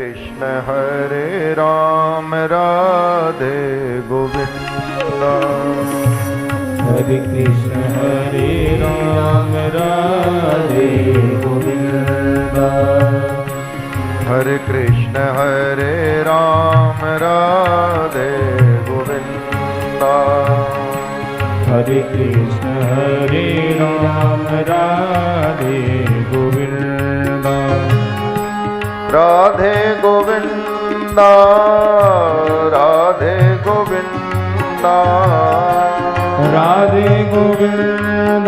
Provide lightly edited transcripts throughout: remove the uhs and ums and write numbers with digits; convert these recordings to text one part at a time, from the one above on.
कृष्ण हरे राम राधे गोविंद। हरे कृष्ण हरे राम राधे गोविंद। हरे कृष्ण हरे राम राधे गोविंद। हरे कृष्ण हरे राम राधे गोविंद। राधे गोविंद राधे गोविंद। राधे गोविंद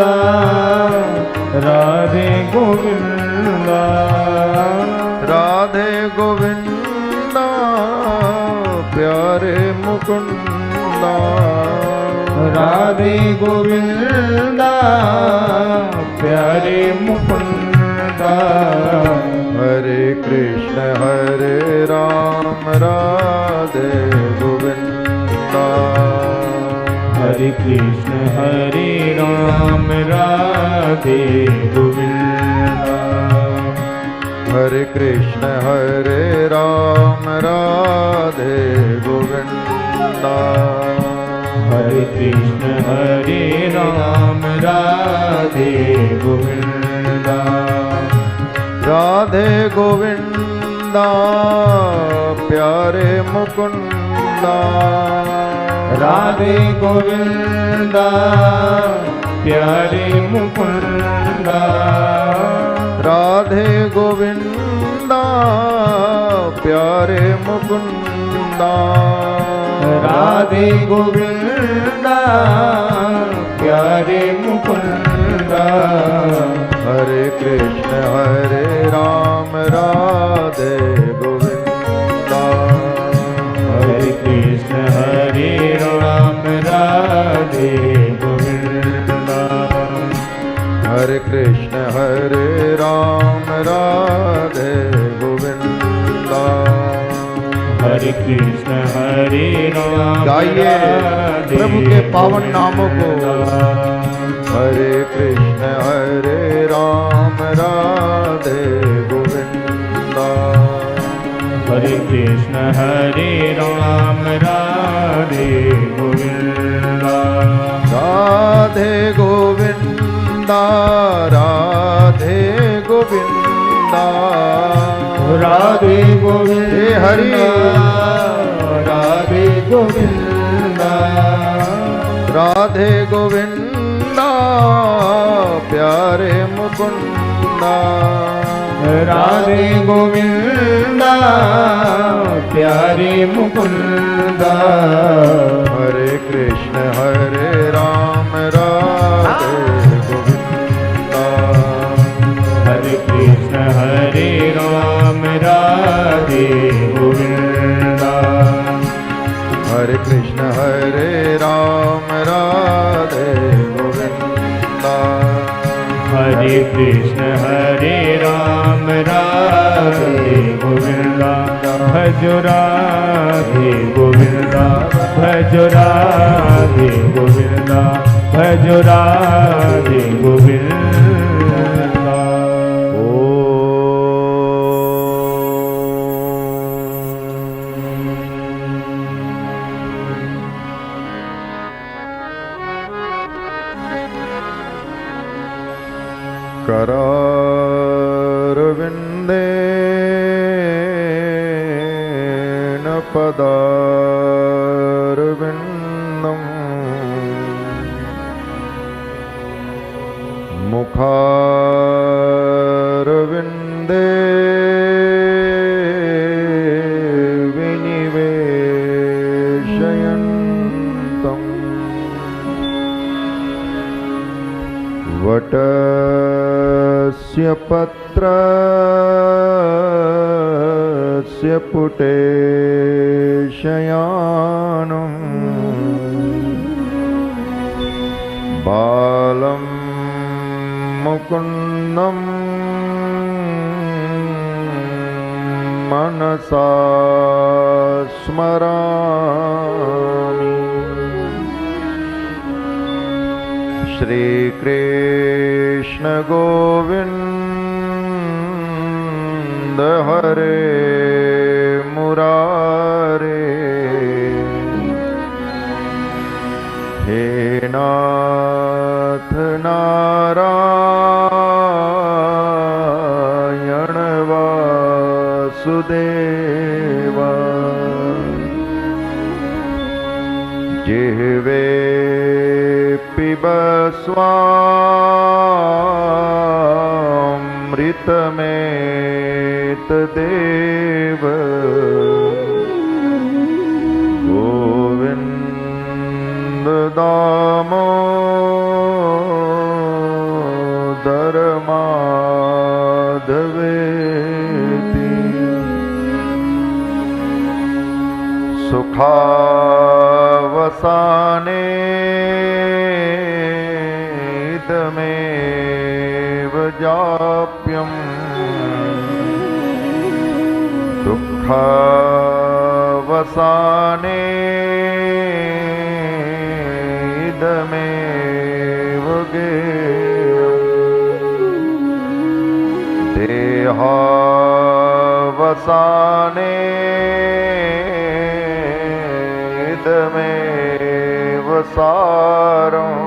राधे गोविंद। राधे गोविंद प्यारे मुकुंद। राधे गोविंद प्यारे मुकुंद। हरे कृष्ण हरे राम राधे गोविंद। हरे कृष्ण हरे राम राधे गोविंद। हरे कृष्ण हरे राम राधे गोविंद। हरे कृष्ण हरे राम राधे गोविंद। राधे गोविंद प्यारे मुकुंद। राधे गोविंद प्यारे मुकुंद। राधे गोविंद प्यारे मुकुंद। राधे गोविंद प्यारे मुकुंद। हरे कृष्ण हरे राम राधे गोविंद। हरे कृष्ण हरे राम राधे गोविंद। हरे कृष्ण हरे राम राधे गोविंद। हरे कृष्ण हरे राम गाइए प्रभु के पावन नामों को। हरे कृष्ण हरे राम राधे गोविंद। हरे कृष्ण हरे राम राधे गोविंद। राधे गोविंद राधे गोविंद। राधे गोविंद हे हरि राधे गोविंद। राधे गोविंद प्यारे मुकुंद। राधे गोविंद प्यारे मुकुंद। हरे कृष्ण हरे राम राधे गोविंद। हरे कृष्ण हरे राम राधे गोविंद। हरे कृष्ण हरे राम राधे गोविंद। हरे कृष्ण हरे राम राधे गोविंद। भज राधे गोविंद भज राधे गोविंद भज राधे गोविंद। करारविन्देन पदारविन्दम् मुखारविन्दे विनिवेशयन्तम् वटस्य पत्रस्य पुटे शयानम् बालं मुकुन्दं मनसा स्मरामि। श्री कृष्ण गोविंद हरे स्वामृतमेतदेव गोविन्द दामोदर माधवेति सुखावसाने इदमेव जाप्यम् दुःखावसाने इदमेव गेयम् देहावसाने इदमेव सारम्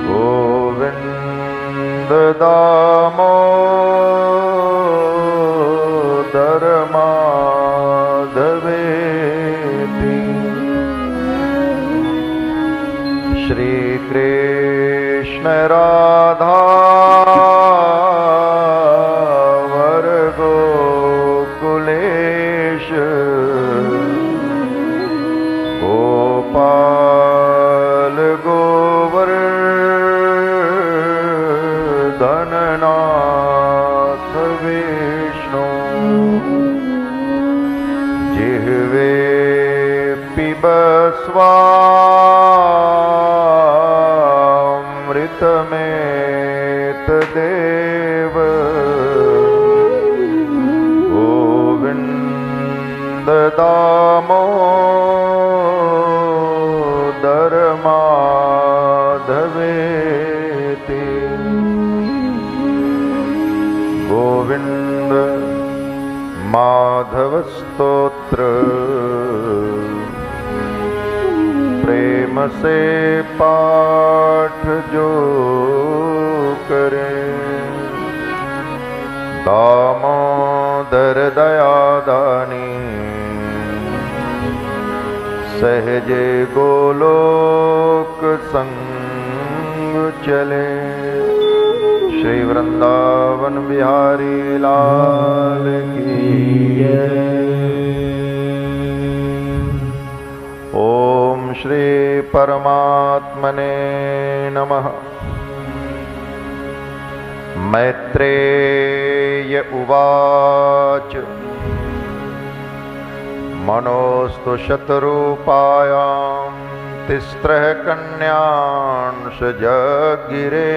गोविन्द दामोदर माधवेति श्री कृष्ण राधा वर गोकुलेश गोपाल गोवर्धननाथ विष्णु जिह्वे पिब स्वामृतमेतदेव गोविन्द दामोदर माधवेति गोविन्द माधव स्तोत्र प्रेम से पाठ जो करे दामोदर दयादानी सहजे गोलोक संग चले श्री वृंदावन बिहारी लाल की ओम श्री परमात्मने नमः। मैत्रेय उवाच मनोस्तु शतरूपायां तिस्रः कन्यांश जगिरे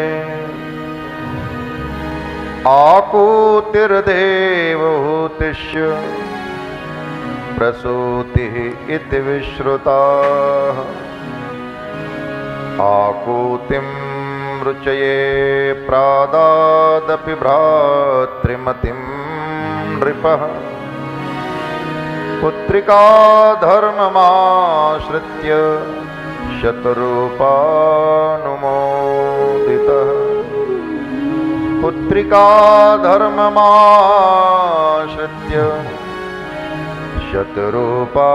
आकूतिर्देवहूतिश्च प्रसूतिः इति विश्रुताः आकूतिं रुचये प्रादादपि भ्रातृमतिं नृपः पुत्रिका धर्ममाश्रित्य शतरूपानुमोदितः पुत्रिका धर्ममाश्रित्य शतरूपानुमोदितः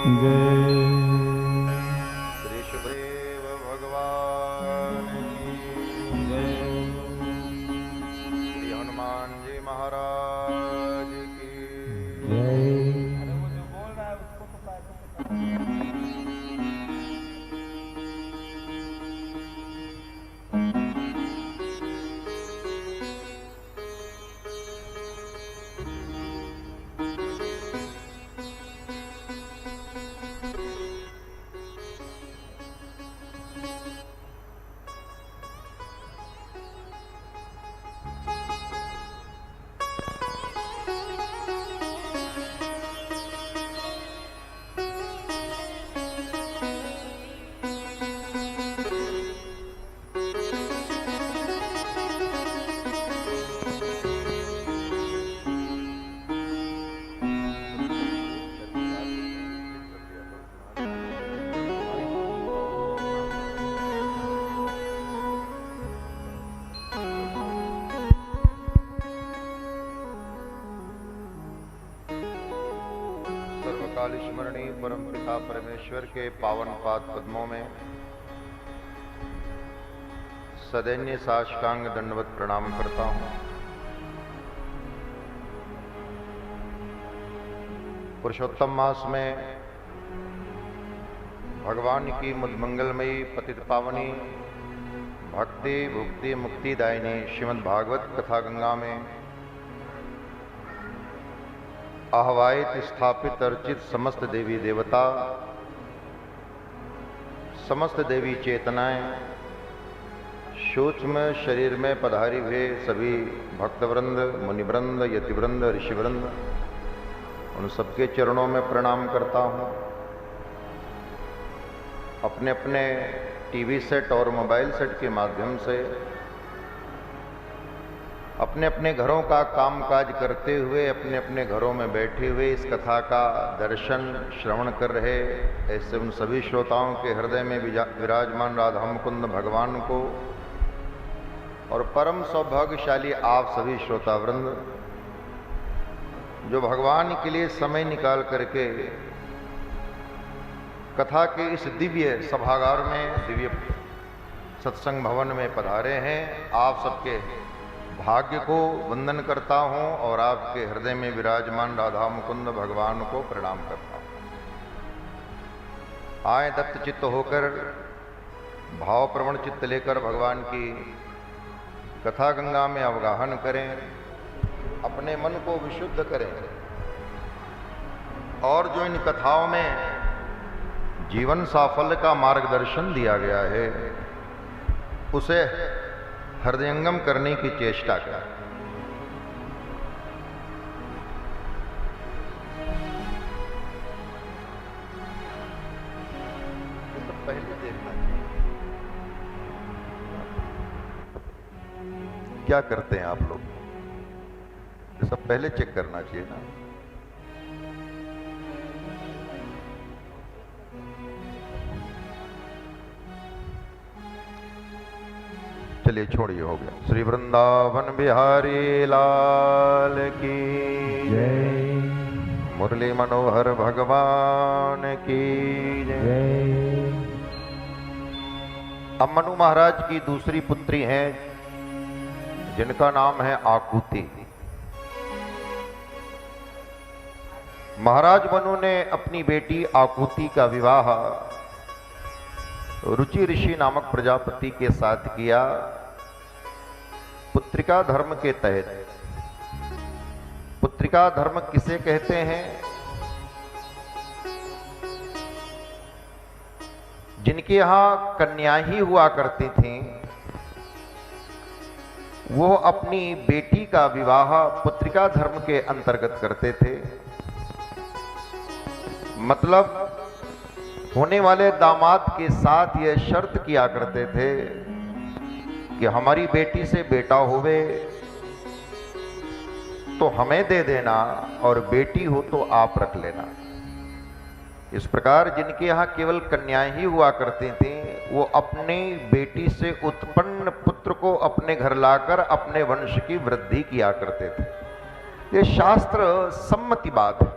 जय। श्री सुखदेव भगवान की जय। श्री हनुमान जी महाराज की जय। सर्वकाल स्मरणीय परम पिता परमेश्वर के पावन पाद पद्मों में सदैन्य साष्टांग दंडवत प्रणाम करता हूँ। पुरुषोत्तम मास में भगवान की मंगलमयी पतित पावनी भक्ति भुक्ति मुक्तिदायिनी श्रीमद् भागवत कथा गंगा में आह्वायित स्थापित अर्चित समस्त देवी देवता, समस्त देवी चेतनाएं, सूक्ष्म शरीर में पधारी हुए सभी भक्तवृंद, मुनिवृंद, यतिवृंद, ऋषिवृंद, उन सबके चरणों में प्रणाम करता हूँ। अपने अपने टीवी सेट और मोबाइल सेट के माध्यम से अपने अपने घरों का कामकाज करते हुए अपने अपने घरों में बैठे हुए इस कथा का दर्शन श्रवण कर रहे ऐसे उन सभी श्रोताओं के हृदय में विराजमान राधा मुकुंद भगवान को और परम सौभाग्यशाली आप सभी श्रोतावृंद जो भगवान के लिए समय निकाल करके कथा के इस दिव्य सभागार में, दिव्य सत्संग भवन में पधारे हैं, आप सबके भाग्य को वंदन करता हूं और आपके हृदय में विराजमान राधा मुकुंद भगवान को प्रणाम करता हूं। आए दत्त चित्त होकर, भाव प्रवण चित्त लेकर भगवान की कथा गंगा में अवगाहन करें, अपने मन को विशुद्ध करें और जो इन कथाओं में जीवन साफल्य का मार्गदर्शन दिया गया है उसे हृदयंगम करने की चेष्टा करें। तो पहले देखना चाहिए क्या करते हैं आप लोग, ये सब पहले चेक करना चाहिए ना। चलिए छोड़िए, हो गया। श्री वृंदावन बिहारी लाल की जय। मुरली मनोहर भगवान की जय। अब मनु महाराज की दूसरी पुत्री हैं जिनका नाम है आकुति। महाराज मनु ने अपनी बेटी आकुति का विवाह रुचि ऋषि नामक प्रजापति के साथ किया पुत्रिका धर्म के तहत। पुत्रिका धर्म किसे कहते हैं? जिनके यहां कन्या ही हुआ करती थी वो अपनी बेटी का विवाह पुत्रिका धर्म के अंतर्गत करते थे। मतलब होने वाले दामाद के साथ यह शर्त किया करते थे कि हमारी बेटी से बेटा होवे तो हमें दे देना और बेटी हो तो आप रख लेना। इस प्रकार जिनके यहाँ केवल कन्याएं ही हुआ करती थी वो अपनी बेटी से उत्पन्न पुत्र को अपने घर लाकर अपने वंश की वृद्धि किया करते थे। ये शास्त्र सम्मति बात है।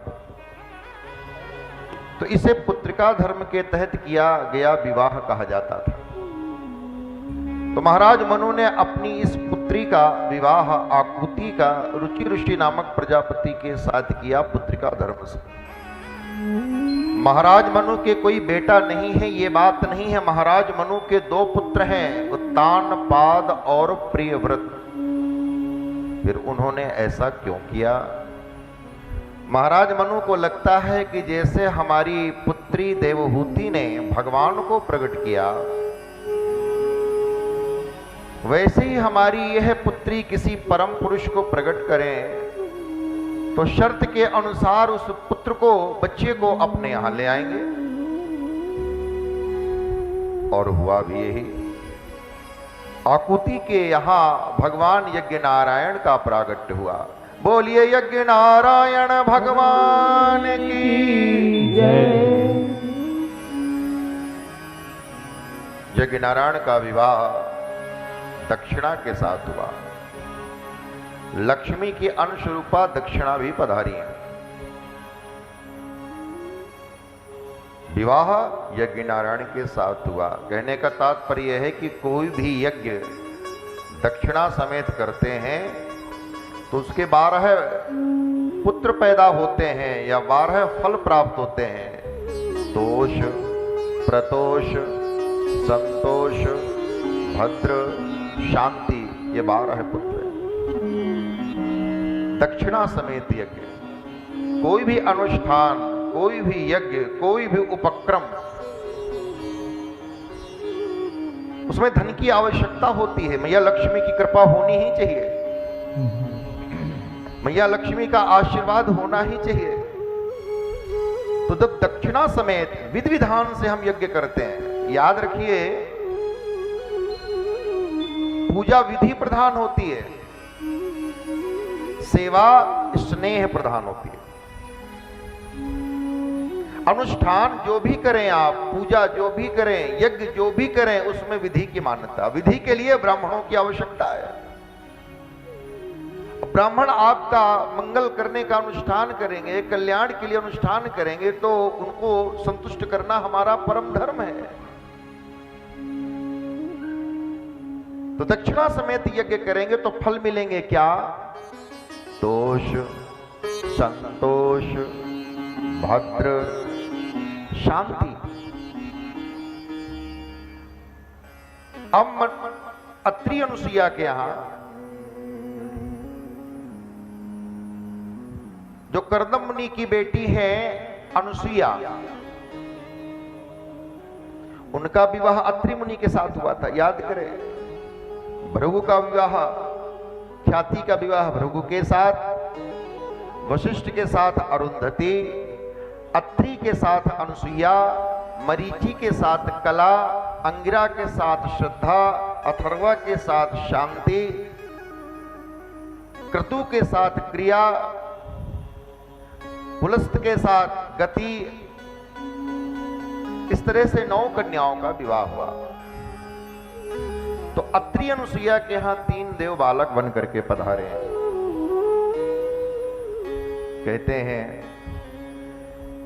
तो इसे पुत्रिका धर्म के तहत किया गया विवाह कहा जाता था। तो महाराज मनु ने अपनी इस पुत्री का विवाह आकुति का रुचि ऋषि नामक प्रजापति के साथ किया पुत्रिका धर्म से। महाराज मनु के कोई बेटा नहीं है, ये बात नहीं है। महाराज मनु के 2 पुत्र हैं, उत्तानपाद और प्रियव्रत। फिर उन्होंने ऐसा क्यों किया? महाराज मनु को लगता है कि जैसे हमारी पुत्री देवहूति ने भगवान को प्रकट किया, वैसे ही हमारी यह पुत्री किसी परम पुरुष को प्रकट करें तो शर्त के अनुसार उस पुत्र को, बच्चे को अपने यहां ले आएंगे। और हुआ भी यही। आकुति के यहां भगवान यज्ञ नारायण का प्रागट्य हुआ। बोलिए यज्ञ नारायण भगवान की जय। यज्ञ नारायण का विवाह दक्षिणा के साथ हुआ। लक्ष्मी की अंश रूपा दक्षिणा भी पधारी है। विवाह यज्ञ नारायण के साथ हुआ। कहने का तात्पर्य यह है कि कोई भी यज्ञ दक्षिणा समेत करते हैं तो उसके 12 पुत्र पैदा होते हैं या 12 फल प्राप्त होते हैं। तोष, प्रतोष, संतोष, भद्र, शांति, ये 12 पुत्र हैं। दक्षिणा समेत यज्ञ, कोई भी अनुष्ठान, कोई भी यज्ञ, कोई भी उपक्रम, उसमें धन की आवश्यकता होती है। मैया लक्ष्मी की कृपा होनी ही चाहिए, मैया लक्ष्मी का आशीर्वाद होना ही चाहिए। तो जब दक्षिणा समेत विधि विधान से हम यज्ञ करते हैं, याद रखिए पूजा विधि प्रधान होती है, सेवा स्नेह प्रधान होती है। अनुष्ठान जो भी करें आप, पूजा जो भी करें, यज्ञ जो भी करें, उसमें विधि की मान्यता, विधि के लिए ब्राह्मणों की आवश्यकता है। ब्राह्मण आपका मंगल करने का अनुष्ठान करेंगे, कल्याण के लिए अनुष्ठान करेंगे, तो उनको संतुष्ट करना हमारा परम धर्म है। तो दक्षिणा समेत यज्ञ करेंगे तो फल मिलेंगे क्या? तोष, संतोष, भद्र, शांति। अब अत्रि अनुसुईया के यहां जो कर्दम मुनि की बेटी है अनुसुईया, उनका विवाह अत्रि मुनि के साथ हुआ था। याद करें, भृगु का विवाह, ख्याति का विवाह भृगु के साथ, वशिष्ठ के साथ अरुंधति, अत्रि के साथ अनुसुईया, मरीचि के साथ कला, अंगिरा के साथ श्रद्धा, अथर्वा के साथ शांति, क्रतु के साथ क्रिया, पुलस्त के साथ गति। इस तरह से 9 कन्याओं का विवाह हुआ। तो अत्रि अनुसुईया के यहां 3 देव बालक बन करके पधारे हैं। कहते हैं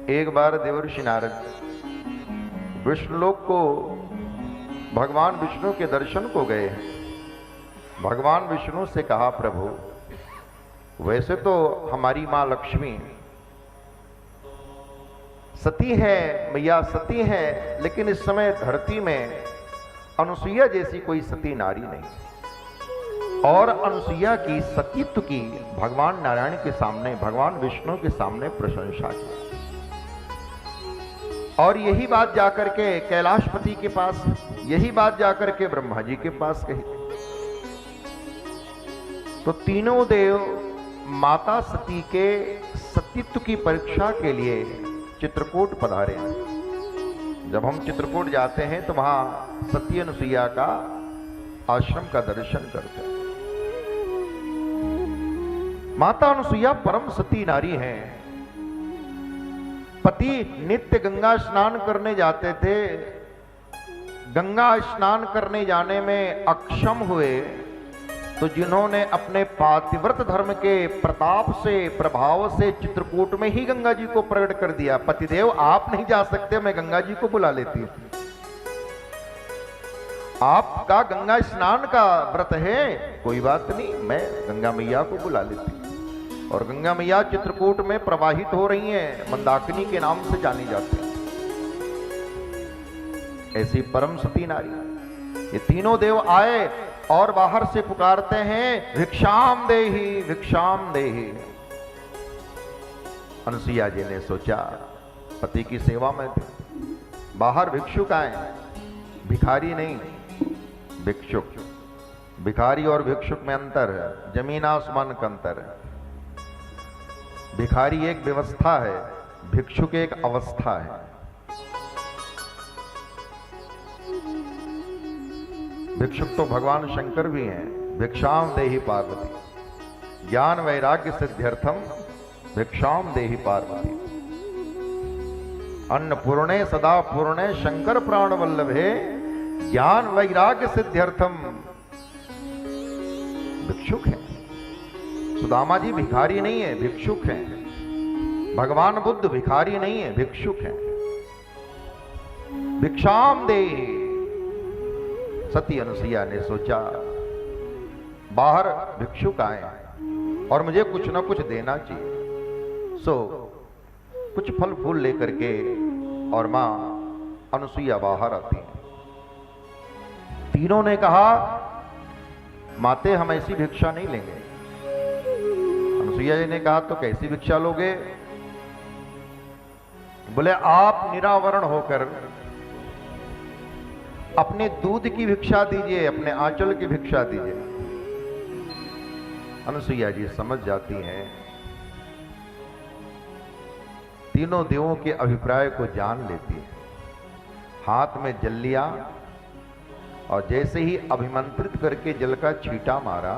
एक बार देवर्षि नारद विष्णुलोक को भगवान विष्णु के दर्शन को गए। भगवान विष्णु से कहा, प्रभु वैसे तो हमारी मां लक्ष्मी सती है, मैया सती है, लेकिन इस समय धरती में अनुसुईया जैसी कोई सती नारी नहीं। और अनुसुईया की सतीत्व की भगवान नारायण के सामने, भगवान विष्णु के सामने प्रशंसा की। और यही बात जाकर के कैलाशपति के पास, यही बात जाकर के ब्रह्मा जी के पास कही। तो तीनों देव माता सती के सतीत्व की परीक्षा के लिए चित्रकूट पधारे हैं। जब हम चित्रकूट जाते हैं तो वहां सती अनुसुईया का आश्रम का दर्शन करते हैं। माता अनुसुईया परम सती नारी हैं। पति नित्य गंगा स्नान करने जाते थे, गंगा स्नान करने जाने में अक्षम हुए तो जिन्होंने अपने पातिव्रत धर्म के प्रताप से, प्रभाव से चित्रकूट में ही गंगा जी को प्रकट कर दिया। पतिदेव आप नहीं जा सकते, मैं गंगा जी को बुला लेती हूं। आपका गंगा स्नान का व्रत है, कोई बात नहीं, मैं गंगा मैया को बुला लेती हूं। और गंगा मैया चित्रकूट में प्रवाहित हो रही हैं, मंदाकिनी के नाम से जानी जाती हैं। ऐसी परम सती नारी, ये तीनों देव आए और बाहर से पुकारते हैं, भिक्षाम देहि, भिक्षाम देहि। अनुसुईया जी ने सोचा पति की सेवा में थे, बाहर भिक्षुक आए, भिखारी नहीं, भिक्षुक। भिखारी और भिक्षुक में अंतर है, जमीन आसमान का अंतर है। भिखारी एक व्यवस्था है, भिक्षुक एक अवस्था है। भिक्षुक तो भगवान शंकर भी हैं, भिक्षाम देहि पार्वती, ज्ञान वैराग्य सिद्ध्यर्थम भिक्षाम देहि पार्वती। अन्नपूर्णे सदा पूर्णे शंकर प्राण वल्लभे, ज्ञान वैराग्य सिद्ध्यर्थम। भिक्षुक है सुदामा जी, भिखारी नहीं है, भिक्षुक है। भगवान बुद्ध भिखारी नहीं है, भिक्षुक है। भिक्षाम देहि। सती अनुसुईया ने सोचा बाहर भिक्षुक आए और मुझे कुछ ना कुछ देना चाहिए, सो कुछ फल फूल लेकर के और मां अनुसुईया बाहर आती है। तीनों ने कहा माते हम ऐसी भिक्षा नहीं लेंगे। अनुसुईया जी ने कहा तो कैसी भिक्षा लोगे? बोले आप निरावरण होकर अपने दूध की भिक्षा दीजिए, अपने आंचल की भिक्षा दीजिए। अनुसुईया जी समझ जाती हैं, तीनों देवों के अभिप्राय को जान लेती है। हाथ में जल लिया और जैसे ही अभिमंत्रित करके जल का छींटा मारा,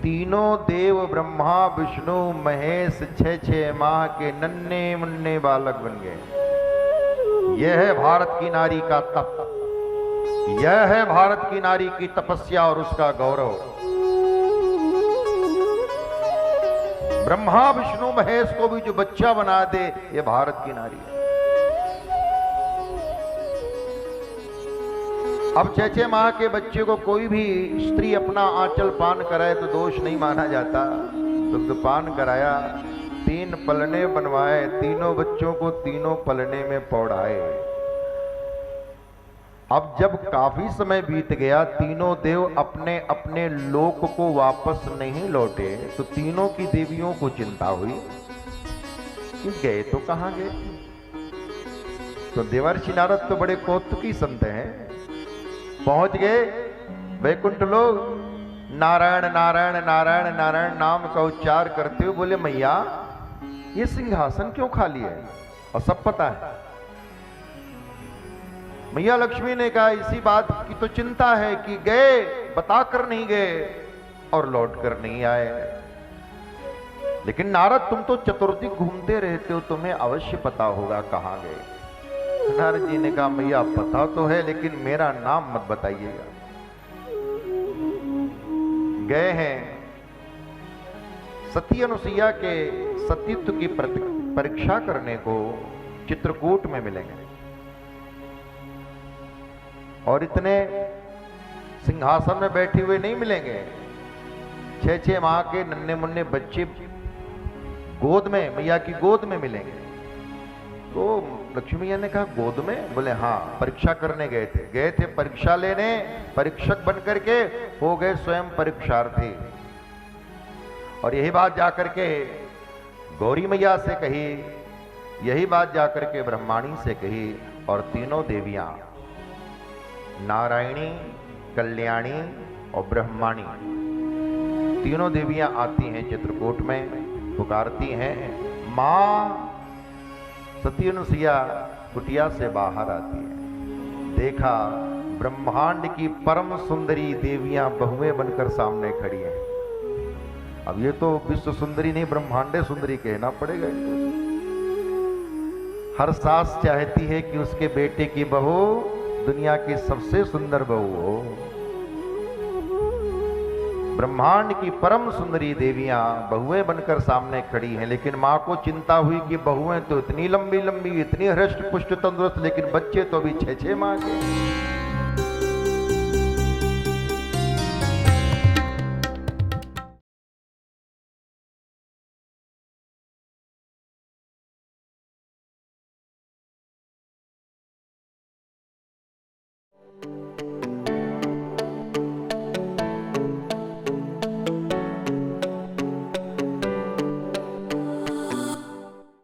तीनों देव ब्रह्मा विष्णु महेश 6 माह के नन्हे मुन्ने बालक बन गए। यह है भारत की नारी का तप, यह है भारत की नारी की तपस्या और उसका गौरव। ब्रह्मा विष्णु महेश को भी जो बच्चा बना दे, यह भारत की नारी है। अब 6 माह के बच्चे को कोई भी स्त्री अपना आंचल पान कराए तो दोष नहीं माना जाता। दुग्ध पान कराया, 3 पलने बनवाए, तीनों बच्चों को तीनों पलने में पौड़ाए। अब जब काफी समय बीत गया, तीनों देव अपने अपने लोक को वापस नहीं लौटे, तो तीनों की देवियों को चिंता हुई कि गए तो कहां गए। तो देवर्षि नारद तो बड़े कौतुकी संत हैं, पहुंच गए वैकुंठ लोग। नारायण नारायण नारायण नारायण नाम का उच्चार करते हुए बोले मैया ये सिंहासन क्यों खाली है? और सब पता है। मैया लक्ष्मी ने कहा इसी बात की तो चिंता है कि गए बताकर नहीं गए और लौट कर नहीं आए। लेकिन नारद तुम तो चतुर्दिक घूमते रहते हो, तुम्हें अवश्य पता होगा कहां गए। नारद जी ने कहा मैया पता तो है, लेकिन मेरा नाम मत बताइएगा। गए हैं सती अनुसुईया के सतीत्व की परीक्षा करने को चित्रकूट में मिलेंगे। और इतने सिंहासन में बैठे हुए नहीं मिलेंगे। 6 माह के नन्हे मुन्ने बच्चे गोद में, मैया की गोद में मिलेंगे। तो लक्ष्मी मैया ने कहा गोद में? बोले हाँ, परीक्षा करने गए थे परीक्षा लेने, परीक्षक बनकर के हो गए स्वयं परीक्षार्थी। और यही बात जाकर के गौरी मैया से कही, यही बात जाकर के ब्रह्माणी से कही। और तीनों देवियां नारायणी, कल्याणी और ब्रह्माणी, तीनों देवियां आती हैं चित्रकूट में, पुकारती हैं मां। सती अनुसुईया कुटिया से बाहर आती है, देखा ब्रह्मांड की परम सुंदरी देवियां बहुएं बनकर सामने खड़ी हैं। अब ये तो विश्व सुंदरी नहीं, ब्रह्मांडे सुंदरी कहना पड़ेगा। हर सास चाहती है कि उसके बेटे की बहू दुनिया की सबसे सुंदर बहू हो। ब्रह्मांड की परम सुंदरी देवियां बहुएं बनकर सामने खड़ी हैं, लेकिन माँ को चिंता हुई कि बहुएं तो इतनी लंबी लंबी, इतनी हृष्ट पुष्ट तंदुरुस्त, लेकिन बच्चे तो अभी 6-6 माह के।